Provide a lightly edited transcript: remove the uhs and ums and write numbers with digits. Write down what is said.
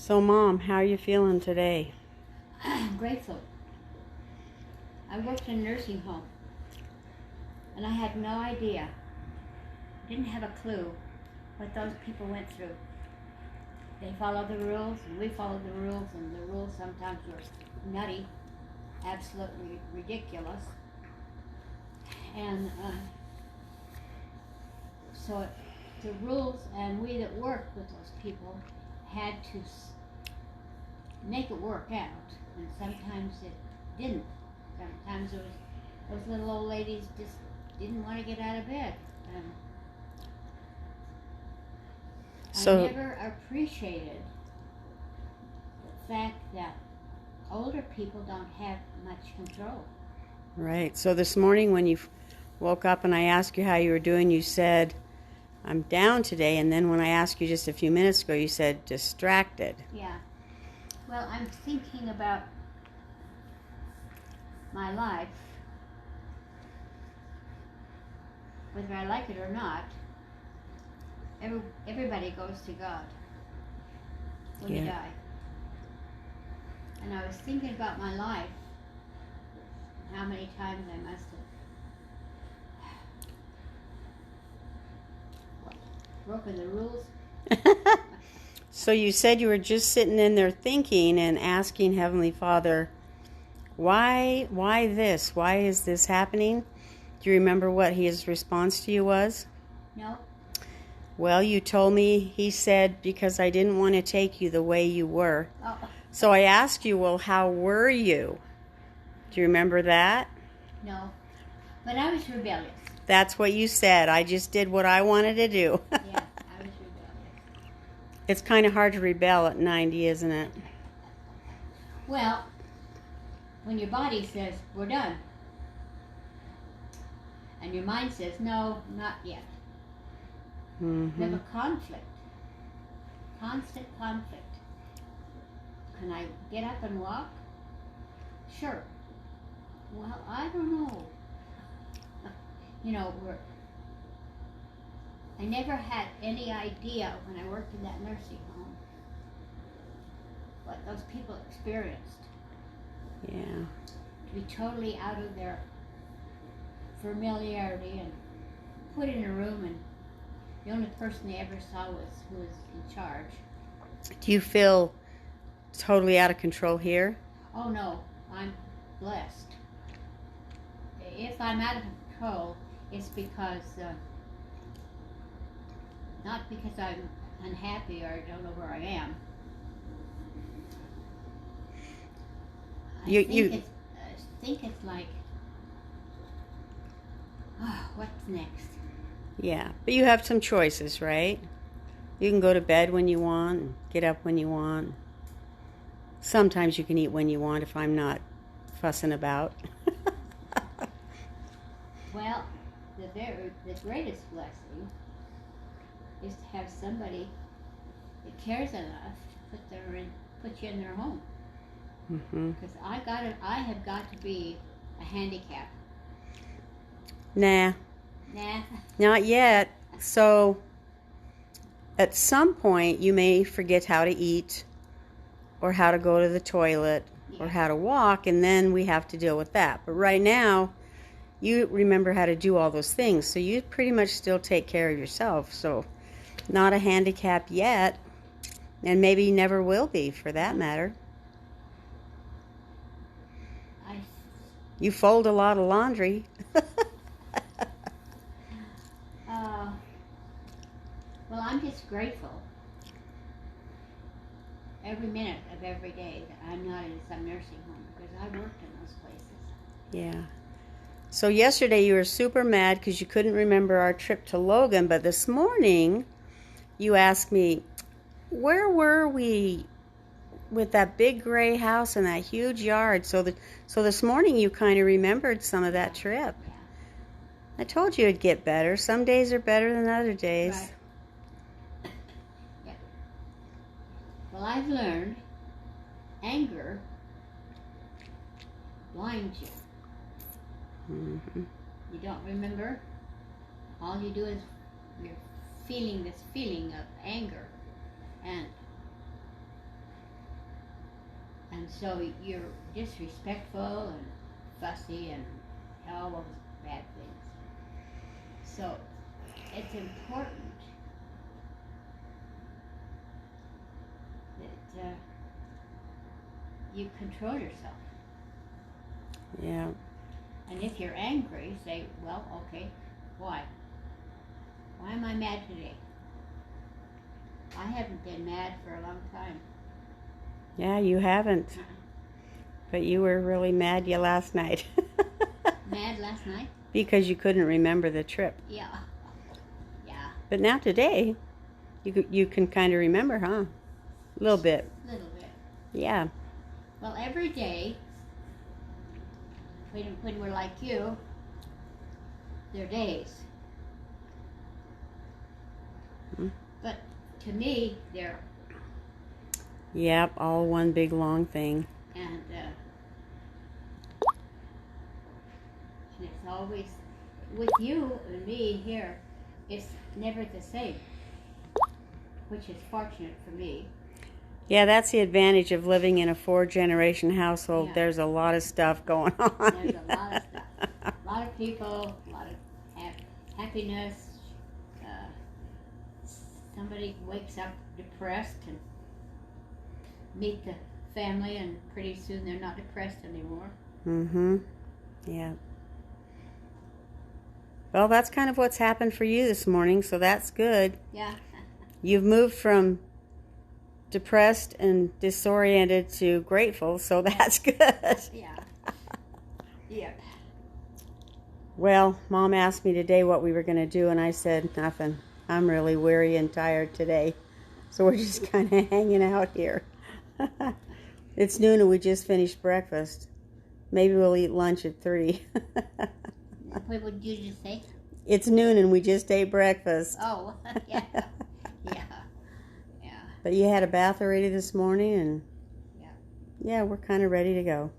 So, Mom, how are you feeling today? I'm grateful. I worked in a nursing home, and I had no idea, didn't have a clue what those people went through. They followed the rules, and we followed the rules, and the rules sometimes were nutty, absolutely ridiculous. And so the rules, and we that worked with those people had to make it work out, and sometimes it didn't. Sometimes it was those little old ladies just didn't want to get out of bed. So, I never appreciated the fact that older people don't have much control. right. So this morning when you woke up and I asked you how you were doing, you said, I'm down today. And then when I asked you just a few minutes ago, you said distracted. Yeah. Well, I'm thinking about my life, whether I like it or not. Everybody goes to God when you die. And I was thinking about my life, and how many times I must have broken the rules. So you said you were just sitting in there thinking and asking Heavenly Father, why this? Why is this happening? Do you remember what his response to you was? No. Well, you told me, he said, because I didn't want to take you the way you were. Oh. So I asked you, well, how were you? Do you remember that? No. But I was rebellious. That's what you said. I just did what I wanted to do. Yeah, I was rebellious. It's kind of hard to rebel at 90, isn't it? Well, when your body says, we're done, and your mind says, no, not yet. Mm-hmm. You have a conflict. Constant conflict. Can I get up and walk? Sure. Well, I don't know. I never had any idea when I worked in that nursing home what those people experienced. Yeah. To be totally out of their familiarity and put in a room, and the only person they ever saw was who was in charge. Do you feel totally out of control here? Oh no, I'm blessed. If I'm out of control, it's because, not because I'm unhappy or don't know where I am. I think it's like, what's next? Yeah, but you have some choices, right? You can go to bed when you want, and get up when you want. Sometimes you can eat when you want if I'm not fussing about. Well, the greatest blessing is to have somebody that cares enough to put you in their home. Because I have got to be a handicap. Nah, not yet. So, at some point, you may forget how to eat, or how to go to the toilet, or how to walk, and then we have to deal with that. But right now, you remember how to do all those things, so you pretty much still take care of yourself. So, not a handicap yet, and maybe never will be, for that matter. You fold a lot of laundry. Well, I'm just grateful every minute of every day that I'm not in some nursing home, because I worked in those places. Yeah. So yesterday you were super mad because you couldn't remember our trip to Logan, but this morning you asked me, where were we with that big gray house and that huge yard? So this morning you kind of remembered some of that trip. Yeah. I told you it'd get better. Some days are better than other days. Right. Yeah. Well, I've learned anger blinds you. Mm-hmm. You don't remember. All you do is you're feeling this feeling of anger, and And so you're disrespectful and fussy and all those bad things. So it's important that you control yourself. Yeah. And if you're angry, say, well, okay, why? Why am I mad today? I haven't been mad for a long time. Yeah, you haven't. But you were really mad last night. Mad last night? Because you couldn't remember the trip. Yeah. Yeah. But now today, you can kind of remember, huh? A little bit. A little bit. Yeah. Well, every day, when we're like you, they're days. Mm-hmm. But to me, they're... Yep, all one big long thing. And it's always, with you and me here, it's never the same, which is fortunate for me. Yeah, that's the advantage of living in a 4-generation household. Yeah. There's a lot of stuff going on. There's a lot of stuff. A lot of people, a lot of happiness. Somebody wakes up depressed and meet the family, and pretty soon they're not depressed anymore. Mm-hmm. Yeah. Well, that's kind of what's happened for you this morning, so that's good. Yeah. You've moved from depressed and disoriented to grateful, so that's good. Yeah. Yep. Well, Mom asked me today what we were going to do, and I said nothing. I'm really weary and tired today, so we're just kind of hanging out here. It's noon and we just finished breakfast. Maybe we'll eat lunch at 3. What would you just say? It's noon and we just ate breakfast. Oh, yeah. Yeah. Yeah. But you had a bath already this morning, and yeah, we're kind of ready to go.